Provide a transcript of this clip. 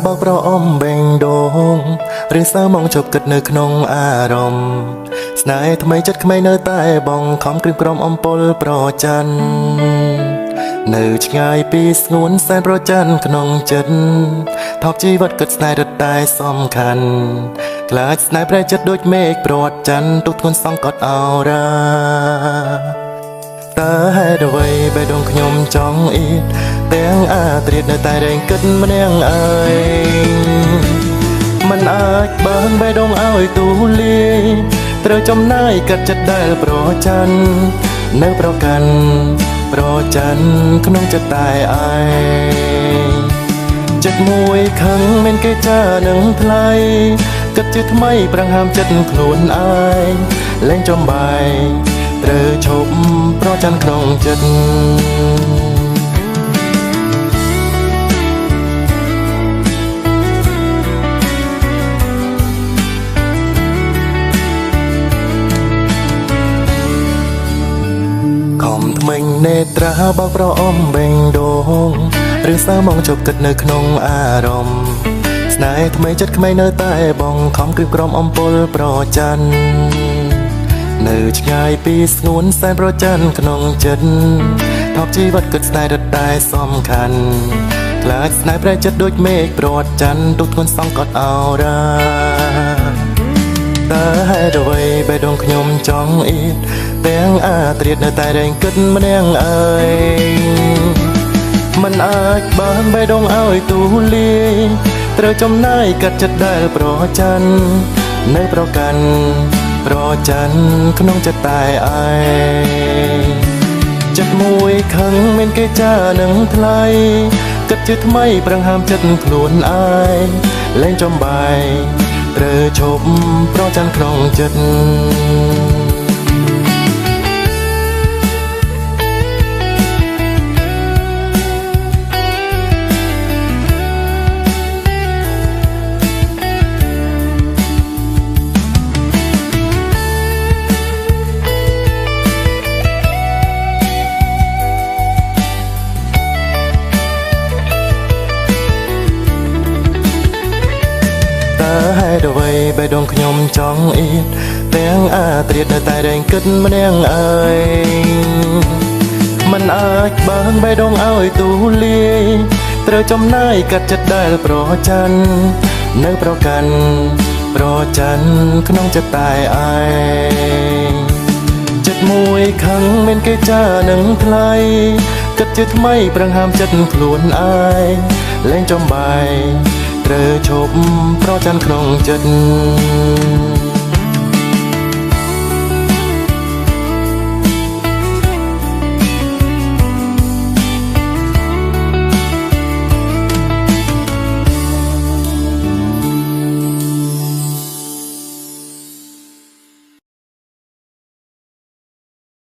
បោកប្រអមបេងដូងឬសើមកជប់គិតនៅក្នុងអារម្មណ៍ស្នេហ៍ថ្មីចិត្តក្មេងនៅតែបងខំគ្រីមក្រំអំពុលប្រច័ននៅឆ្ងាយពីស្ងួនសែនប្រច័នក្នុងចិត្តថប់ជីវិតគិតស្នេហ៍រត់តែសំខាន់ខ្លាចស្នេហ៍ប្រែចិត្តដូចមេឃប្រច័នទុកធ្ងន់សងកត់អោរាតើហេតុអ្វីបេះដូងខ្ញុំចង់អៀតទាំងអាត្រៀតនៅតែរែងគិតម្នាក់អើយមិនអាចបើងបេះដូងឲ្យទូលាយត្រូវចំណាយកាត់ចិត្តដែលប្រច័ននៅប្រកាន់ប្រច័នក្នុងចិត្តតែឯងចិត្តមួយខឹងមានគេចានឹងថ្លៃគិតជាថ្មីប្រាំងហាមចិត្តខ្លួនឯងលែងចំបាយត្រូវឈប់ប្រច័នក្នុងចិត្តខំថ្មិញនេត្រាបោកប្រអមបេងដូងឬសើមកជប់គិតនៅក្នុងអារម្មណ៍ស្នេហ៍ថ្មីចិត្តក្មេងនៅតែបងខំគ្រីមក្រំអំពុលប្រច័ននៅឆ្ងាយពីស្ងួនសែនប្រច័នក្នុងចិត្តថប់ជីវិតគិតស្នេហ៍រត់តែសំខាន់ខ្លាចស្នេហ៍ប្រែចិត្តដូចមេឃប្រច័នទុកធ្ងន់សងកត់អោរាតើហេតុអ្វីបេះដូងខ្ញុំចង់អៀតទាំងអាត្រៀតនៅតែរែងគិតម្នាក់អើយមិនអាចបើងបេះដូងឲ្យទូលាយត្រូវចំណាយកាត់ចិត្តដែលប្រច័ននៅប្រកាន់ប្រច័នក្នុងចិត្តតែឯងចិត្តមួយខឹងមានគេចានឹងថ្លៃគិតជាថ្មីប្រាំងហាមចិត្តខ្លួនឯងលែងចំបាយត្រូវឈប់ប្រច័នក្នុងចិត្តហេតុអ្វីបេះដូងខ្ញុំចង់អៀតទាំងអាត្រៀតនៅតែរែងគិតម្នាក់អើយមិនអាចបើងបេះដូងឲ្យទូលាយត្រូវចំណាយកាត់ចិត្តដែលប្រច័ននៅប្រកាន់ប្រច័នក្នុងចិត្តតែឯងចិត្តមួយខឹងមានគេចានឹងថ្លៃគិតជាថ្មីប្រាំងហាមចិត្តខ្លួនឯងលែងចំបាយត្រូវឈប់ប្រច័នក្នុងចិត្ត